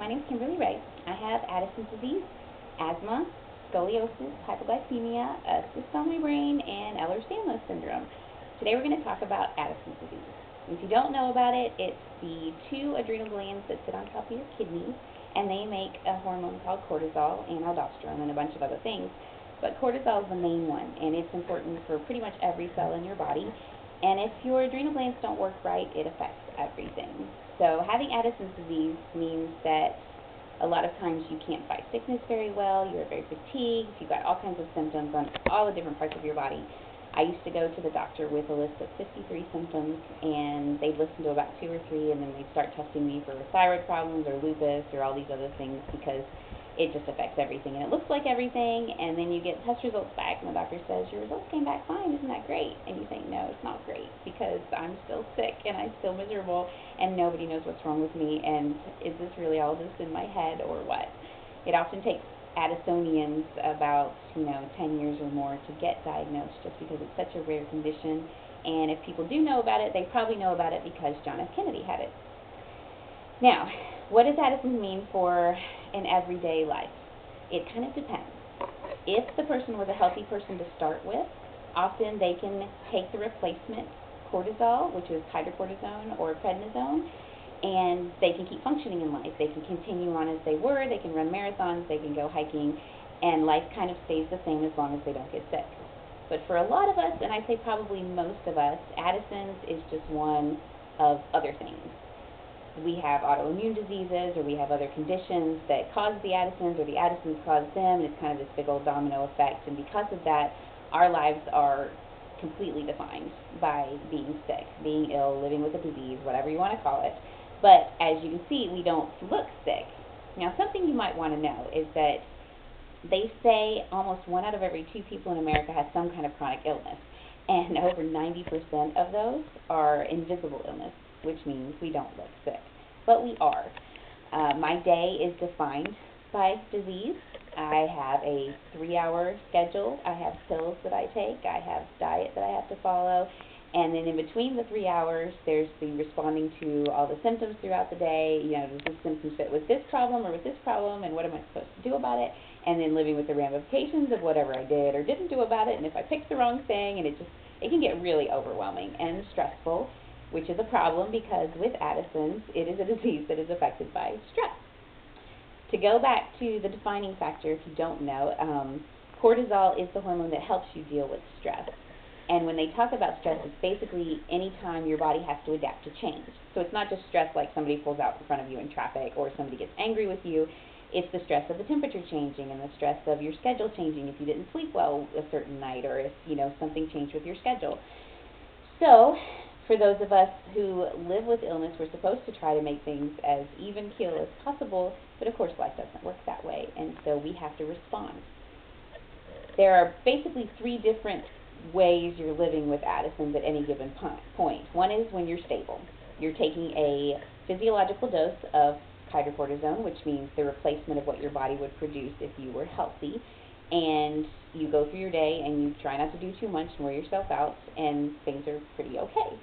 My name is Kimberly Rae. I have Addison's disease, asthma, scoliosis, hypoglycemia, a cyst on my brain, and Ehlers-Danlos syndrome. Today we're going to talk about Addison's disease. If you don't know about it, it's the two adrenal glands that sit on top of your kidneys, and they make a hormone called cortisol and aldosterone and a bunch of other things. But cortisol is the main one, and it's important for pretty much every cell in your body. And if your adrenal glands don't work right, it affects everything. So having Addison's disease means that a lot of times you can't fight sickness very well, you're very fatigued, you've got all kinds of symptoms on all the different parts of your body. I used to go to the doctor with a list of 53 symptoms, and they'd listen to about 2 or 3, and then they'd start testing me for thyroid problems or lupus or all these other things because it just affects everything. And it looks like everything, and then you get test results back, and the doctor says, your results came back fine, isn't that great? And you think, no, it's not great, because I'm still sick, and I'm still miserable, and nobody knows what's wrong with me, and is this really all just in my head, or what? It often takes Addisonians about, 10 years or more to get diagnosed, just because it's such a rare condition, and if people do know about it, they probably know about it because John F. Kennedy had it. Now, what does Addison's mean for an everyday life? It kind of depends. If the person was a healthy person to start with, often they can take the replacement cortisol, which is hydrocortisone or prednisone, and they can keep functioning in life. They can continue on as they were, they can run marathons, they can go hiking, and life kind of stays the same as long as they don't get sick. But for a lot of us, and I say probably most of us, Addison's is just one of other things. We have autoimmune diseases, or we have other conditions that cause the Addisons, or the Addisons cause them, and it's kind of this big old domino effect. And because of that, our lives are completely defined by being sick, being ill, living with a disease, whatever you want to call it. But as you can see, we don't look sick. Now, something you might want to know is that they say almost 1 out of every 2 people in America has some kind of chronic illness, and over 90% of those are invisible illness, which means we don't look sick, but we are. My day is defined by disease. I have a 3-hour schedule. I have pills that I take. I have diet that I have to follow. And then in between the 3 hours, there's the responding to all the symptoms throughout the day. Does this symptom fit with this problem or with this problem, and what am I supposed to do about it? And then living with the ramifications of whatever I did or didn't do about it, and if I picked the wrong thing, and it can get really overwhelming and stressful, which is a problem because with Addison's, it is a disease that is affected by stress. To go back to the defining factor, if you don't know, cortisol is the hormone that helps you deal with stress. And when they talk about stress, it's basically any time your body has to adapt to change. So it's not just stress like somebody pulls out in front of you in traffic or somebody gets angry with you. It's the stress of the temperature changing and the stress of your schedule changing if you didn't sleep well a certain night, or if something changed with your schedule. So for those of us who live with illness, we're supposed to try to make things as even keel as possible, but of course life doesn't work that way, and so we have to respond. There are basically 3 different ways you're living with Addison's at any given point. One is when you're stable. You're taking a physiological dose of hydrocortisone, which means the replacement of what your body would produce if you were healthy, and you go through your day and you try not to do too much and wear yourself out, and things are pretty okay.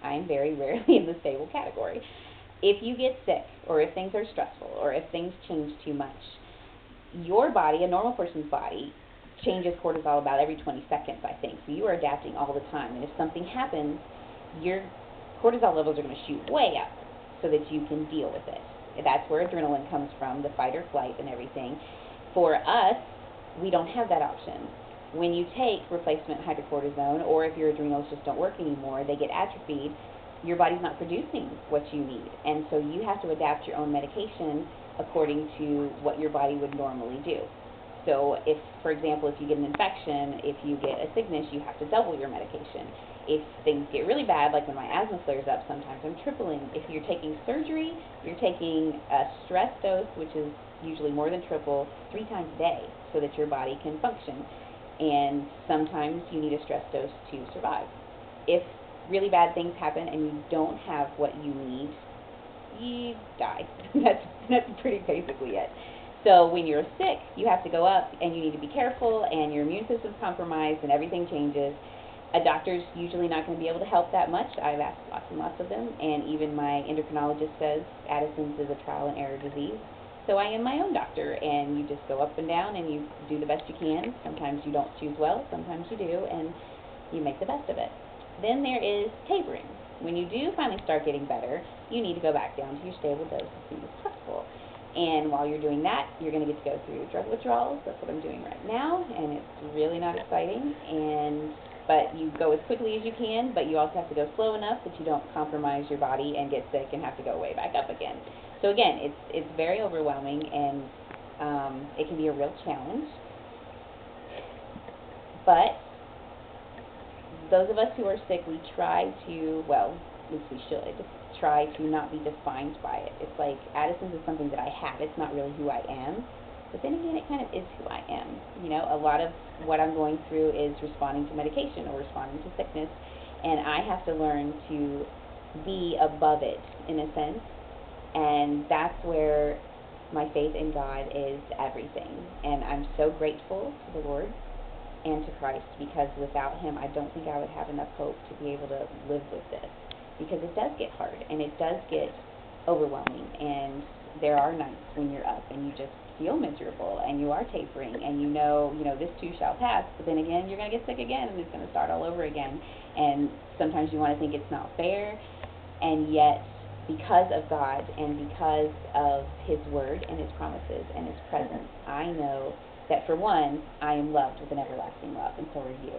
I am very rarely in the stable category. If you get sick, or if things are stressful, or if things change too much, your body, a normal person's body, changes cortisol about every 20 seconds, I think. So you are adapting all the time. And if something happens, your cortisol levels are going to shoot way up so that you can deal with it. That's where adrenaline comes from, the fight or flight and everything. For us, we don't have that option. When you take replacement hydrocortisone, or if your adrenals just don't work anymore, they get atrophied, your body's not producing what you need. And so you have to adapt your own medication according to what your body would normally do. So if, for example, if you get an infection, if you get a sickness, you have to double your medication. If things get really bad, like when my asthma flares up, sometimes I'm tripling. If you're taking surgery, you're taking a stress dose, which is usually more than triple, 3 times a day so that your body can function. And sometimes you need a stress dose to survive. If really bad things happen and you don't have what you need, you die. That's pretty basically it. So when you're sick, you have to go up and you need to be careful, and your immune system's compromised and everything changes. A doctor's usually not going to be able to help that much. I've asked lots and lots of them, and even my endocrinologist says Addison's is a trial and error disease. So I am my own doctor, and you just go up and down and you do the best you can. Sometimes you don't choose well, sometimes you do, and you make the best of it. Then there is tapering. When you do finally start getting better, you need to go back down to your stable dose as soon as possible. And while you're doing that, you're going to get to go through drug withdrawals. That's what I'm doing right now, and it's really not exciting. But you go as quickly as you can, but you also have to go slow enough that you don't compromise your body and get sick and have to go way back up again. So again, it's very overwhelming, and it can be a real challenge. But those of us who are sick, we try to, well, at least we should, try to not be defined by it. It's like Addison's is something that I have. It's not really who I am. But then again, it kind of is who I am. You know, a lot of what I'm going through is responding to medication or responding to sickness, and I have to learn to be above it, in a sense, and that's where my faith in God is everything. And I'm so grateful to the Lord and to Christ, because without Him, I don't think I would have enough hope to be able to live with this, because it does get hard, and it does get overwhelming, and there are nights when you're up and you just feel miserable, and you are tapering, and you know, this too shall pass, but then again, you're going to get sick again, and it's going to start all over again, and sometimes you want to think it's not fair, and yet, because of God, and because of His Word, and His promises, and His presence, I know that for one, I am loved with an everlasting love, and so are you.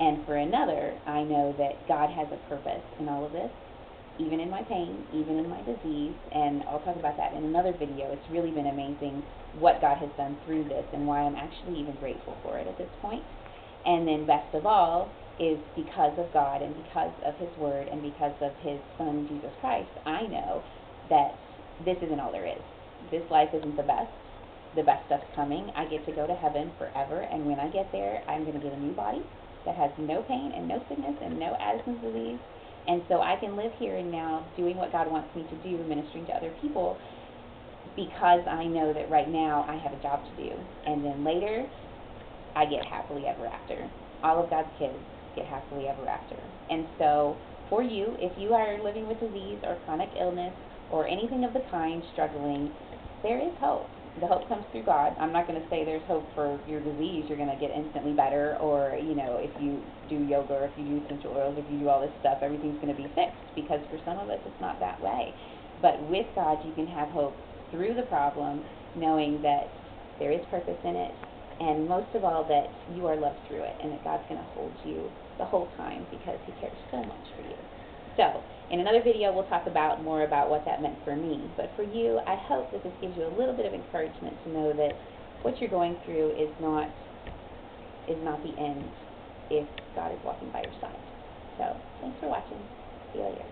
And for another, I know that God has a purpose in all of this, even in my pain, even in my disease, and I'll talk about that in another video. It's really been amazing what God has done through this and why I'm actually even grateful for it at this point. And then best of all is because of God and because of His Word and because of His Son, Jesus Christ, I know that this isn't all there is. This life isn't the best. The best stuff's coming. I get to go to heaven forever, and when I get there, I'm going to get a new body that has no pain and no sickness and no Addison's disease. And so I can live here and now doing what God wants me to do, ministering to other people, because I know that right now I have a job to do. And then later, I get happily ever after. All of God's kids get happily ever after. And so for you, if you are living with disease or chronic illness or anything of the kind, struggling, there is hope. The hope comes through God. I'm not going to say there's hope for your disease, you're going to get instantly better, or, if you do yoga, or if you do essential oils, if you do all this stuff, everything's going to be fixed, because for some of us it's not that way. But with God, you can have hope through the problem, knowing that there is purpose in it, and most of all, that you are loved through it, and that God's going to hold you the whole time, because He cares so much for you. So, in another video, we'll talk more about what that meant for me. But for you, I hope that this gives you a little bit of encouragement to know that what you're going through is not the end if God is walking by your side. So, thanks for watching. See you later.